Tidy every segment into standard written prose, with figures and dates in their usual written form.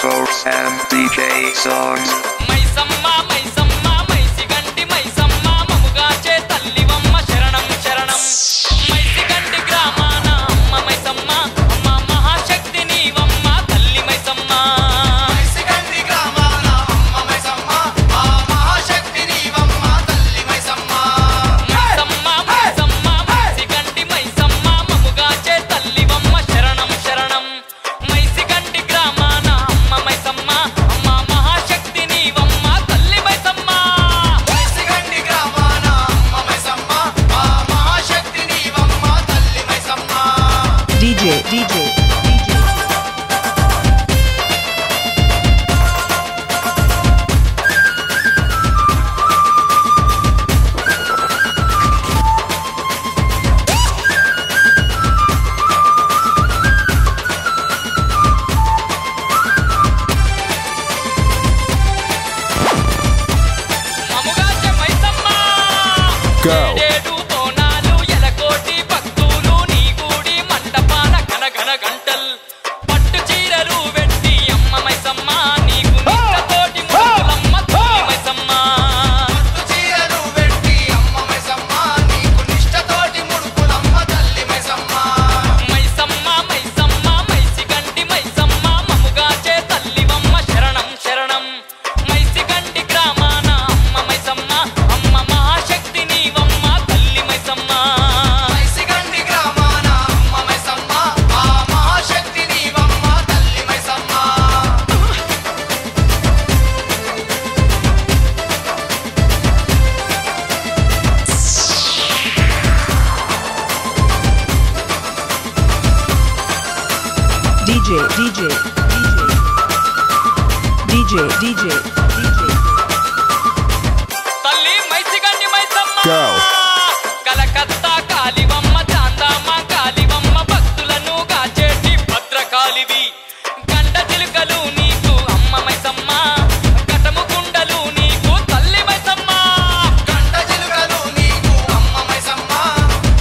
Sports and DJ songs. Maisamma Maisamma మైసిగంటి Maisamma మముగాచే తల్లివమ్మ శరణం శరణం మైసిగంటి గ్రామాన అమ్మ మైసమ్మ అమ్మ మహాశక్తి నీవమ్మ తల్లి మైసమ్మ మైసిగంటి గ్రామాన అమ్మ మైసమ్మ ఆ మహాశక్తి నీవమ్మ తల్లి మైసమ్మ మైసమ్మ మైసమ్మ మైసిగంటి మైసమ్మ మముగాచే తల్లివమ్మ శరణం శరణం మైసిగంటి గ్రామాన అమ్మ మైసమ్మ అమ్మ మహాశక్తి నీవమ్మ తల్లి మైసమ్మ మైసిగంటి గ్రామాన అమ్మ మైసమ్మ ఆ మహాశక్తి నీవమ్మ తల్లి మైసమ్మ DJ మముగాచే మైసమ్మ Go. ఏడేడు బోనాలు ఎలకోటి భక్తులు నీ గుడి మండపాన గనగన గంటల్ పట్టు చీరలు వెట్టి అమ్మ మైసమ్మ నీకు నిష్టతోటి ముడుపులమ్మ తల్లి మైసమ్మ పట్టు చీరలు వెట్టి అమ్మ మైసమ్మ నీకు నిష్టతోటి ముడుపులమ్మ తల్లి మైసమ్మ మైసమ్మ మైసమ్మ మైసిగంటి మైసమ్మ మముగాచే తల్లివమ్మ శరణం శరణం మైసిగంటి గ్రామాన అమ్మ మైసమ్మ అమ్మ మహాశక్తి నీవమ్మ తల్లి మైసమ్మ మైసిగంటి గ్రామాన అమ్మ మైసమ్మ ఆ మహాశక్తి నీవమ్మ తల్లి మైసమ్మ DJ తల్లి మైసిగంటి మైసమ్మ Go. కలకత్తా కాలివమ్మ చాందామ కాలివమ్మ భక్తులను కాచేటి భద్రకాలివి గండ చిలుకలు నీకు అమ్మ మైసమ్మ కటము కుండలు నీకు తల్లి మైసమ్మ గంట చిలుకలు నీకు అమ్మ మైసమ్మ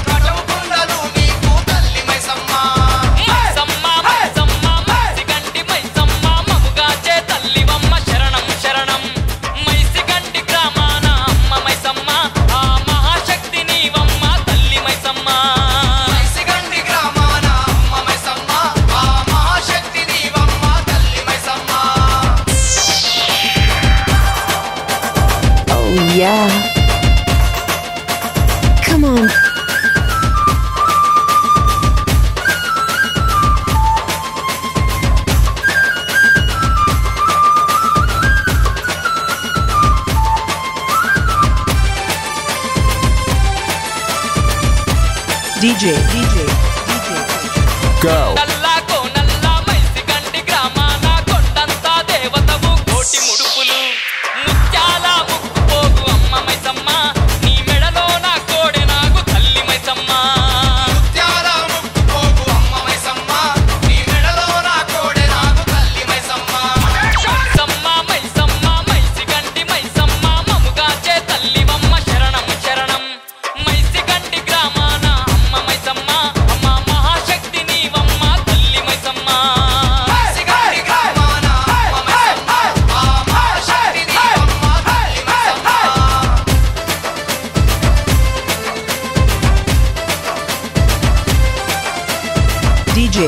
కటము కుండలు నీకు తల్లి మైసమ్మ మైసమ్మ మైసమ్మ మైసిగంటి మైసమ్మ మముగాచే తల్లివమ్మ శరణం శరణం మైసిగంటి గ్రామాన అమ్మ మైసమ్మ ఆ మహాశక్తి నీవమ్మ తల్లి మైసమ్మ మైసిగంటి గ్రామాన అమ్మ మైసమ్మ ఆ మహాశక్తి నీవమ్మ తల్లి Maisamma Oh yeah. Come on. DJ Go. నల్లా కోనల్లా మైసిగంటి గ్రామాన కొండంతా దేవతవు కోటి ముడుపులు ముత్యాల ముక్కుపోగు అమ్మ మైసమ్మ నీ మెడలో నా కోడె నాగు తల్లి మైసమ్మ ముత్యాల ముక్కుపోగు అమ్మ మైసమ్మ నీ మెడలో నా కోడె నాకు తల్లి మైసమ్మ మైసమ్మ మైసమ్మ మైసిగంటి మైసమ్మ మముగాచే తల్లివమ్మ శరణం శరణం మైసిగంటి గ్రామాన అమ్మ మైసమ్మ అమ్మ మహాశక్తి నీవమ్మ తల్లి మైసమ్మ మైసిగంటి గ్రామాన అమ్మ మైసమ్మ ఆ మహాశక్తి నీవమ్మ తల్లి మైసమ్మ DJ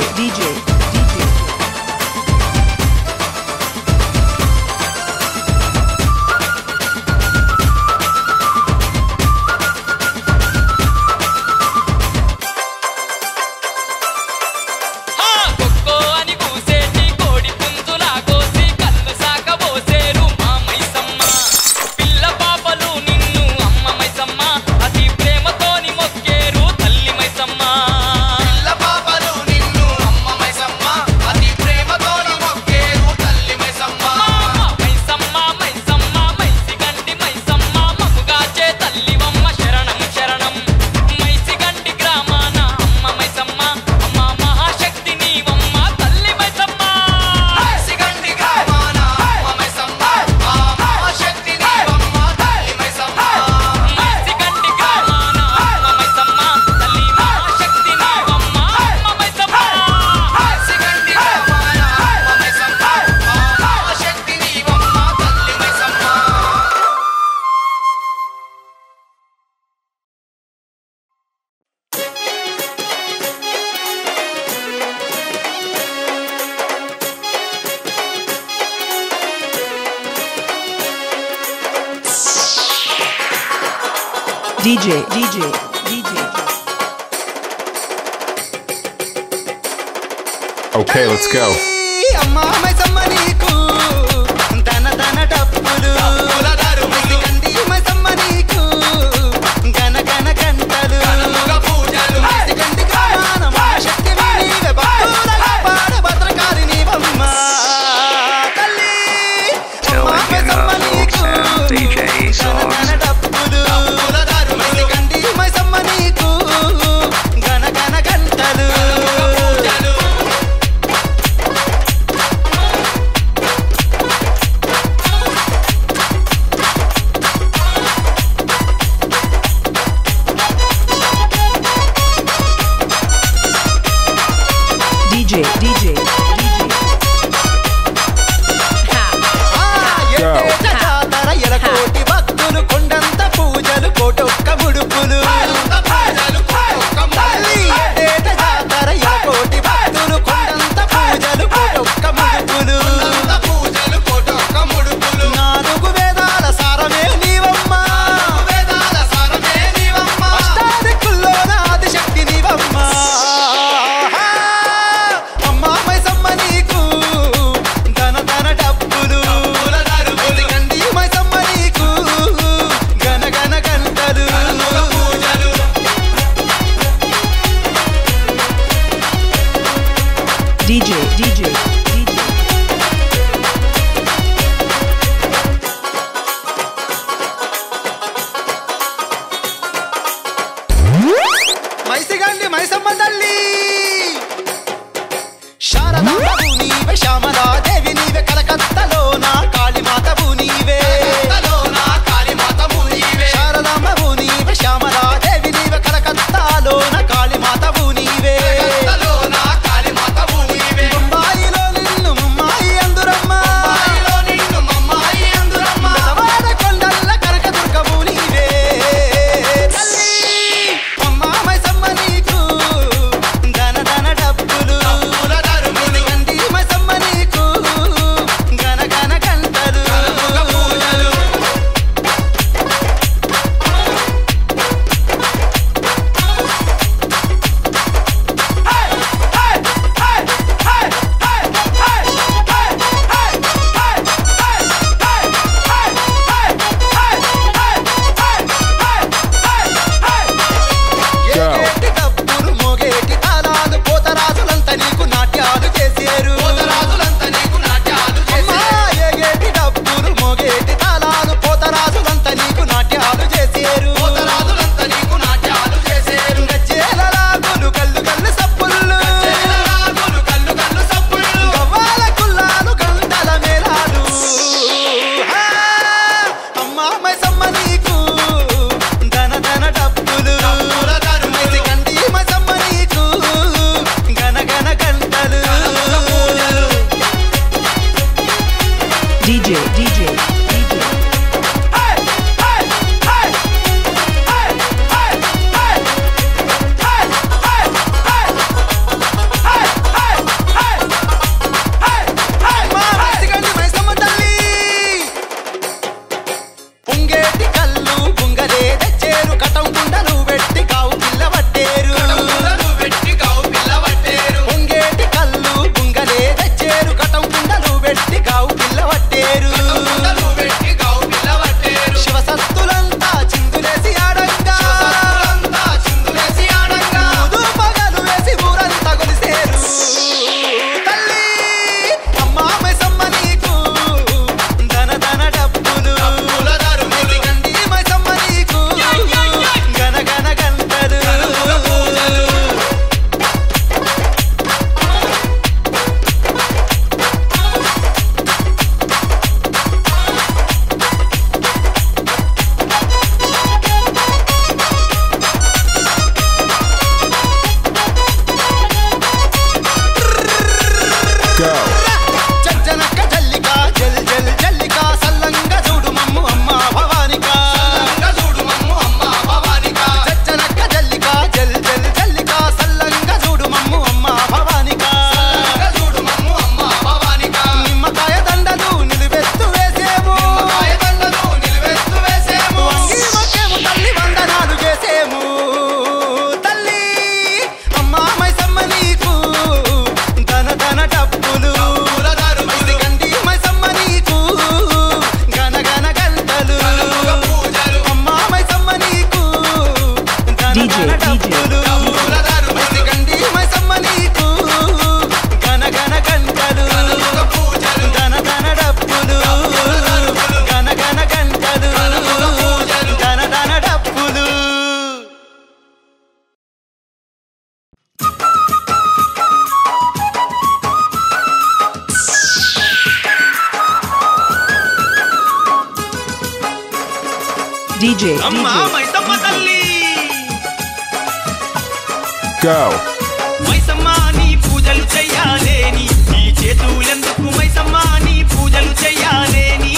హా కొక్కో అని కూసేటి కోడి పుంజులా కోసి కళ్ళు సాకబోసేరు మా మైసమ్మ పిల్ల పాపలు నిన్ను అమ్మ మైసమ్మ అతి ప్రేమతోని మొక్కేరు తల్లి మైసమ్మ పిల్ల పాపలు నిన్ను అమ్మ Maisamma DJ, DJ, DJ. Okay, let's go. అమ్మా మైసమ్మ నీకు దన దన డప్పులు కంది మైసమ్మ నీకు గన గన గంటలు కంది గ్రామాన మహాశక్తి నీవే భక్తుల పాడ భద్రకాళి నీవమ్మ తల్లి అమ్మా మైసమ్మ నీకు DJ Songs. దన డప్పులు కంది మైసమ్మ నీకు గన గన గంటలు DJ, DJ, DJ. జాతర ఎలకోటి భక్తులు కొండంత పూజలు కోటొక్క ముడుపులు తల్లి ఏటేట జాతర ఎలకోటి భక్తులు కొండంత పూజలు కోటొక్క ముడుపులు నాలుగు వేదాల సారమే నీవమ్మ అష్టాదిక్కుల్లోన ఆదిశక్తి నీవమ్మ అమ్మా మైసమ్మ నీకు ధన ధన డప్పులు కంది మైసమ్మ నీకు గన గన గంటలు DJ, DJ, DJ. Maisigandi Maisamma తల్లి శారదాంబవు నీవే శ్యామలాదేవి నీవే కలకత్తలోన కాళీమాతవు నీవే శారదాంబవు నీవే శ్యామలాదేవి నీవే కలకత్తాలోన కాళీమాతవు నీవే బొంబాయిలోని DJ, అమ్మా DJ, మైసమ్మ తల్లి Go. మైసమ్మ నీ పూజలు చెయ్యాలేని ఈ చేతులెందుకు మైసమ్మ నీ పూజలు చెయ్యాలేని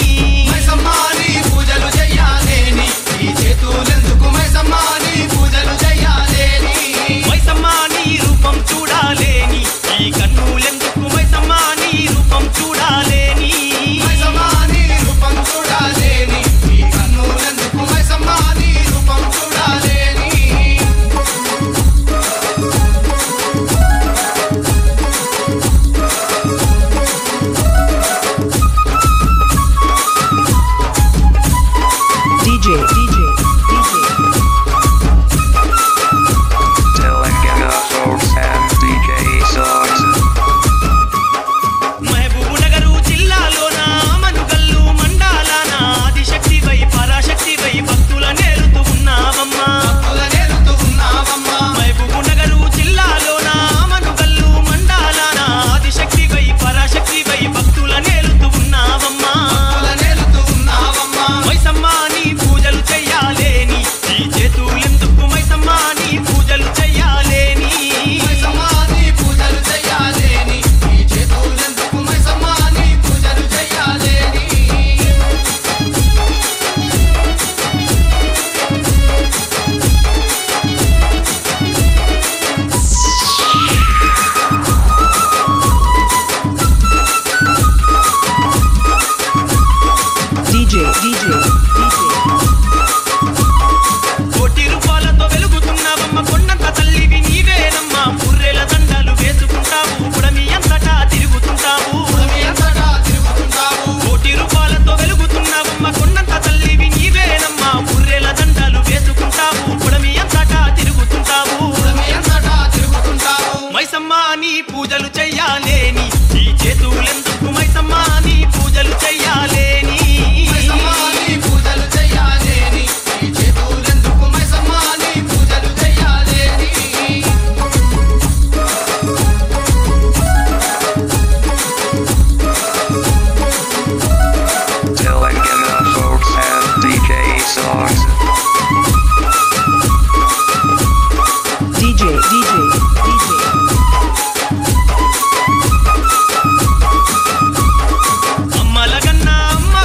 మైసమ్మ నీ పూజలు చెయ్యాలేని ఈ చేతులెందుకు మైసమ్మ నీ పూజలు చెయ్యాలేని మైసమ్మ నీ రూపం చూడాలేని ఈ కన్నులెందుకు మైసమ్మ నీ రూపం చూడాలేని మైసమ్మ నీ రూపం చూడాలేని ఈ కన్నులెందుకు మైసమ్మ నీ రూపం చూడాలేని DJ, DJ, DJ. Telangana folks and DJ songs. Mahabub Nagar జిల్లాలోన మనుగల్లు మండలాన ఆదిశక్తి వై పరాశక్తి వై భక్తుల నేరుతూ ఉన్నావమ్మా మహబూబ్ నగరు జిల్లాలోన మనుగల్లు మండలాన ఆదిశక్తి వై పరాశక్తి వై భక్తుల నేరుతూ ఉన్నావమ్మా మైసమ్మ నీ పూజలు చెయ్యాలేని ఈ చేతులెందుకు మైసమ్మ నీ పూజలు చెయ్యాలేని మైసమ్మ నీ పూజలు చెయ్యాలేని ఈ చేతులెందుకు మైసమ్మ నీ పూజలు చెయ్యాలేని DJ, DJ, DJ. కోటి రూపాయలతో వెలుగుతున్నావమ్మ కొండంత తల్లివి నీవేనమ్మా పుర్రెల దండాలు వేసుకుంటావు పుడమి అంతటా తిరుగుతుంటావు కోటి రూపాయలతో వెలుగుతున్నావమ్మ కొండంత తల్లివి నీవేనమ్మా పుర్రెల దండాలు వేసుకుంటావు పుడమి అంతటా తిరుగుతుంటావు మైసమ్మ నీ పూజలు చెయ్యాలేని ఈ చేతులెందుకు మైసమ్మ నీ పూజలు చెయ్యాలేని మైసమ్మ నీ పూజలు చెయ్యాలేని ఈ చేతులెందుకు మైసమ్మ నీ పూజలు చెయ్యాలేని Telangana folks and DJ songs. DJ, DJ, DJ. అమ్మలగన్న అమ్మ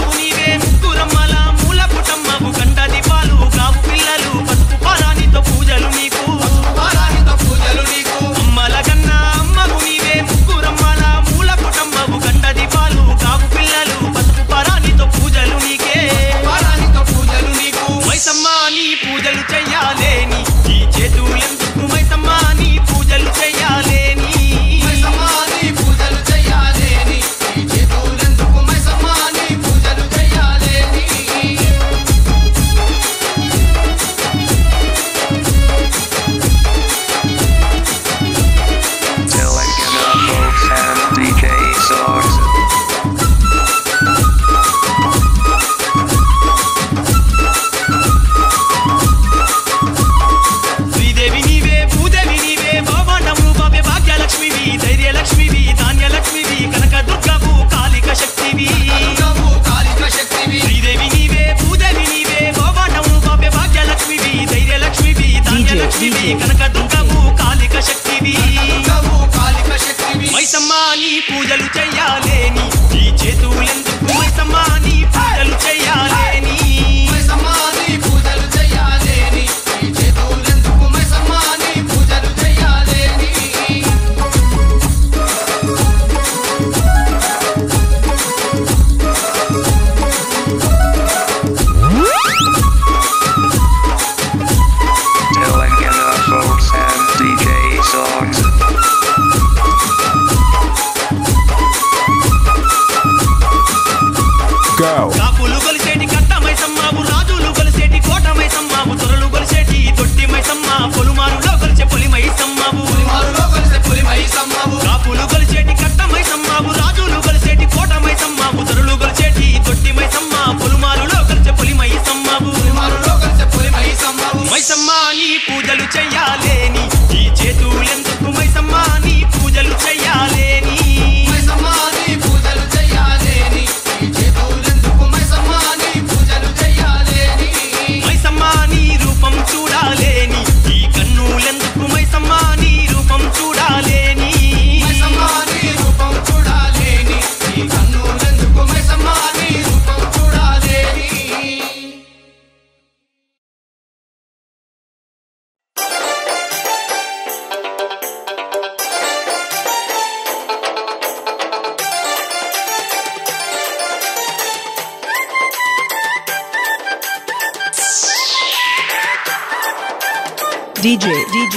DJ, DJ,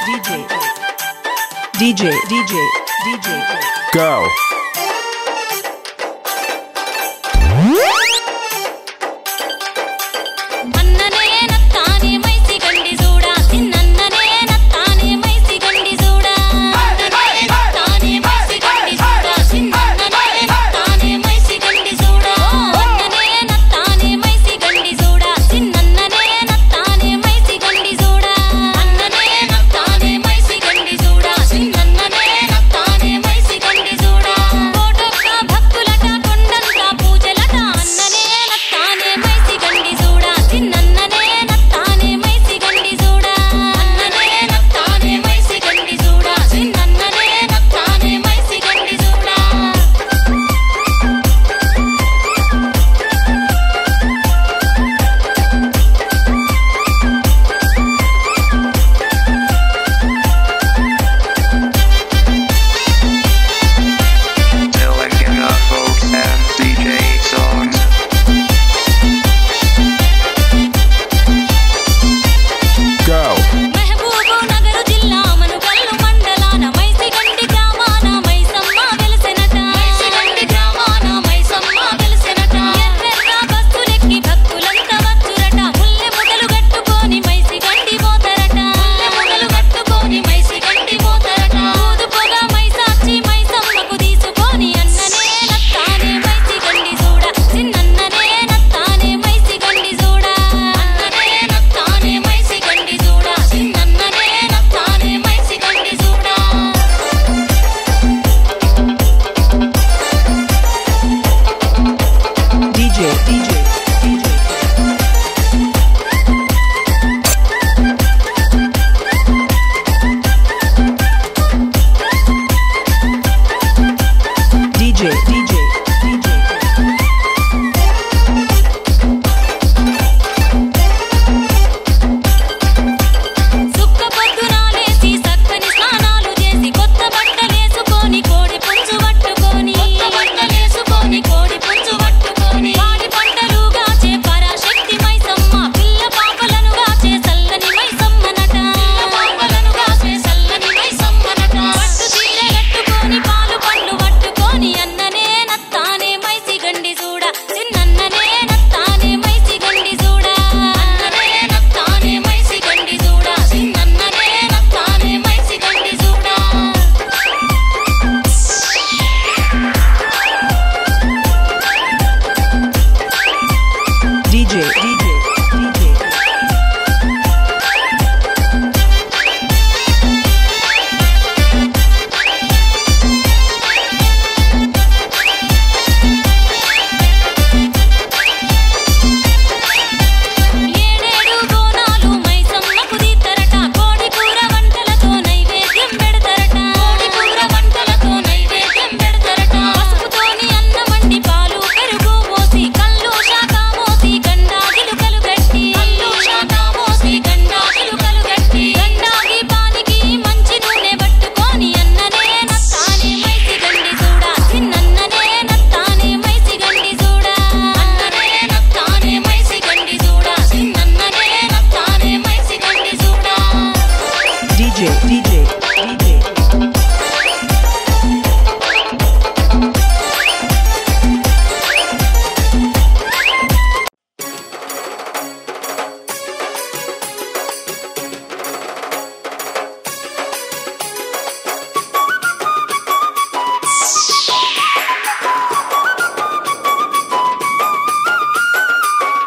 DJ, DJ, DJ, DJ. Go.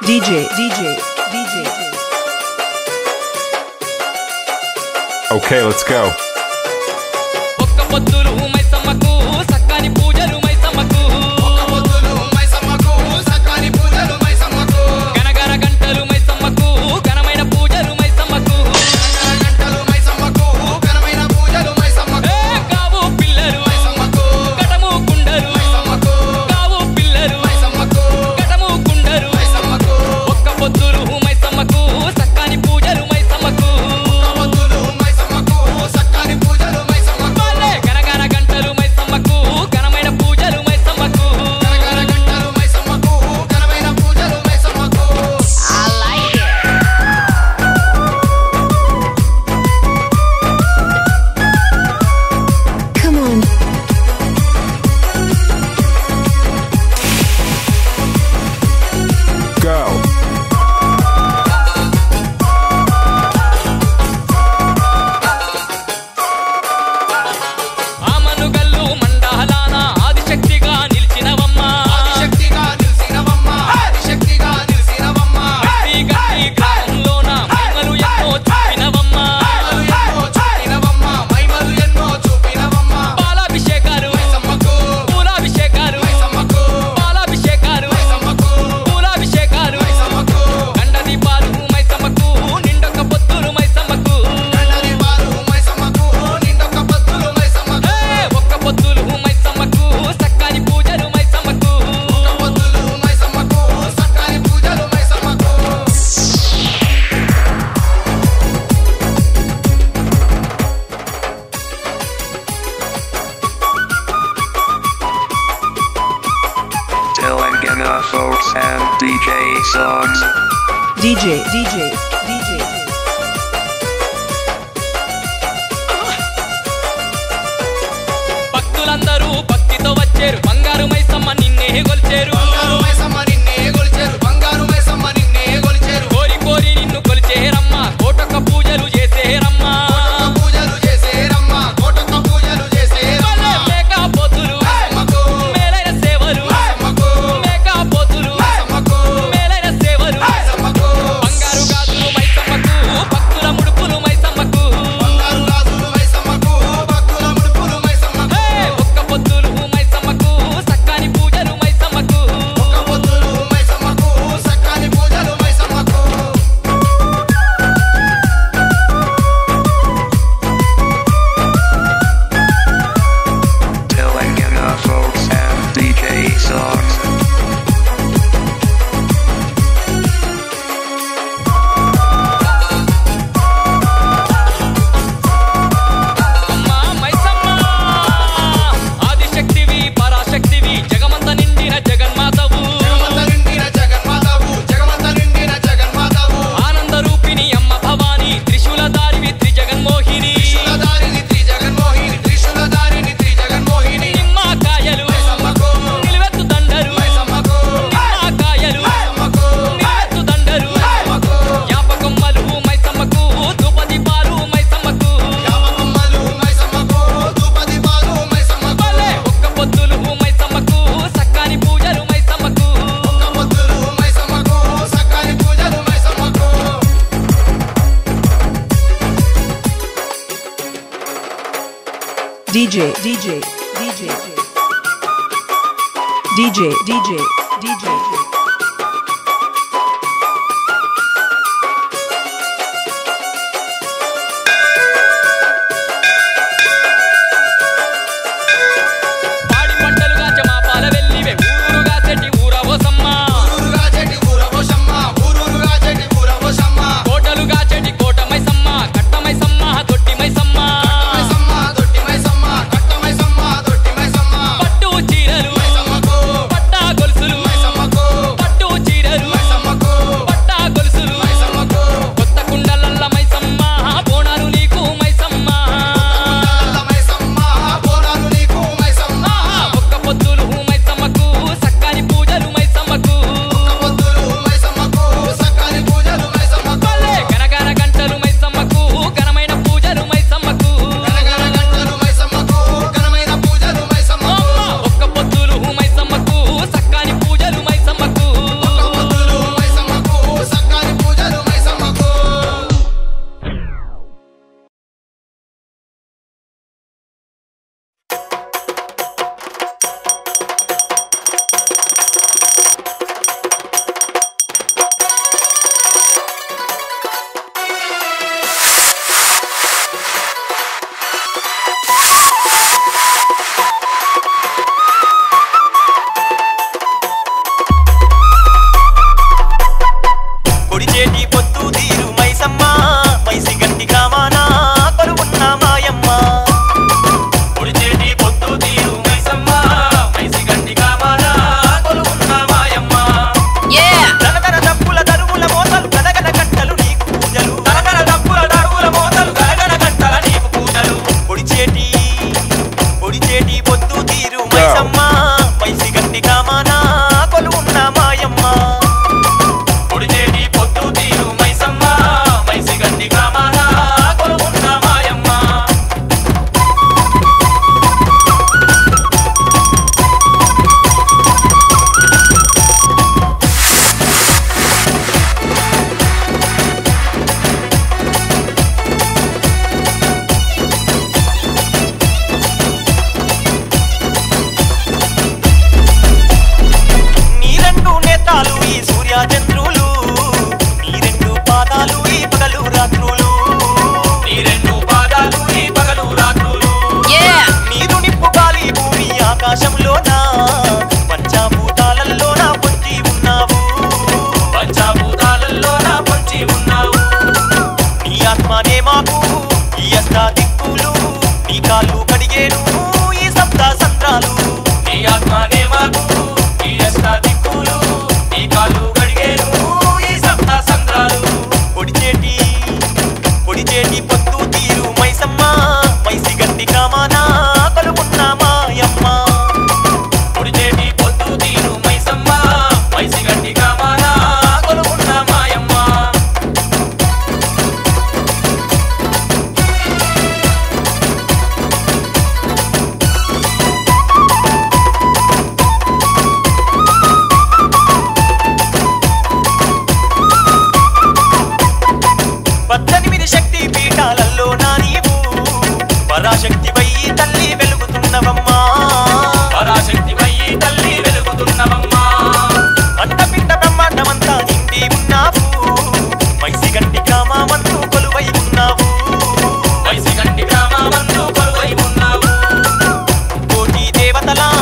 DJ, DJ, DJ. Okay, let's go. ఒక్క పొద్దులు మైసమ్మకు సక్కని పూజలు మైసమ్మకు గనగన గంటలు మైసమ్మకు ఘనమైన పూజలు మైసమ్మకు కావు పిల్లలు కటము కుండలు కావు పిల్లలు కటము కుండలు ఒక్క పొద్దులు మైసమ్మకు సక్కని పూజలు మైసమ్మకు గనగన DJ songs. DJ, DJ, DJ. భక్తులందరూ భక్తితో వచ్చారు బంగారు మైసమ్మ నిన్నే గొల్చేరు కోరి కోరి నిన్ను కొలిచేరమ్మ కోటొక్క పూజలు చేసేరమ్మా మేకపోతులు మేలైన సేవలు మేకపోతులు మేలైన సేవలు బంగారు గాజులు మైసమ్మకు భక్తుల ముడుపులు మైసమ్మకు ఒక్క పొద్దులు మైసమ్మకు సక్కాని పూజలు మైసమ్మకు Telangana folks and DJ songs. అమ్మా మైసమ్మ ఆదిశక్తివి పరాశక్తివి జగమంత నిండిన జగన్మాతవు ఆనంద రూపిణి అమ్మ భవాని త్రిశూలధారివి త్రిజగన్మోహిని నిమ్మకాయలు నిలువెత్తు దండరు నిమ్మకాయలు నిలువెత్తు దండరు యాపకొమ్మలు మైసమ్మకు ధూపదీపాలు మైసమ్మకు భలే ఒక్క పొద్దులు మైసమ్మకు సక్కాని పూజలు మైసమ్మకు DJ, DJ, DJ. DJ, DJ, DJ. పాడి పంటలుగా జమాపాల వెళ్ళివే ఊరుగా చెట్టి ఊరవోసమ్మ కోటలుగా చెట్టి కోట మైసమ్మ కట్ట మైసమ్మ దొట్టి మైసమ్మ పట్టు చీరలు పట్టా గొలుసులు పట్టు చీరలు పట్టా గొలుసులు కొత్త కుండలల్ల మైసమ్మ బోనాలు నీకు మైసమ్మ ఒక్క పొద్దులు మైసమ్మకు సక్కాని పూజలు మైసమ్మకు భలే గనగన గంటలు మైసమ్మకు ఘనమైన పూజలు మైసమ్మకు ఒక్క పొద్దులు మైసమ్మకు సక్కాని పూజలు మైసమ్మకు పొడిచేటి పొత్తు తీరు మైసమ్మ మైసి గంటి గ్రామాన కొలువున్న మాయమ్మ పొడిచేటి పొత్తు తీరు మైసమ్మ మైసి గంటి గ్రామాన కొలువున్న మాయమ్మ తనతన దప్పుల దరువుల మోతలు గనగన గంటలు నీకు పూజలు తనతన దప్పుల దరువుల మోతలు గనగన గంటల నీకు పూజలు పొడిచేటి పొత్తు తీరు మైసమ్మ మైసి గంటి గ్రామాన కొలువున్న మాయమ్మ పొడిచేటి పొత్తు తీరు మైసమ్మ మైసి గంటి గ్రామాన కొలువున్న మాయమ్మ నీ రెండు నేత్రాలు ఈ సూర్యచంద్రులు నీ రెండు పాదాలు ఈ పగలు రాత్రులు నీ రెండు పాదాలు ఈ పగలు రాత్రులు నీరు నిప్పు గాలి భూమి ఆకాశంలోన పంచభూతాలలోన పొంచి ఉన్నావు పంచభూతాలలోన పొంచి ఉన్నావు నీ ఆత్మనే మాకు ఈ అష్ట దిక్కులు నీ కాళ్ళు కడిగేను ఈ సప్త సంత్రాలు నీ ఆత్మనే మాకు ఈ అష్ట దిక్కులు నీ కాళ్ళు దాతలా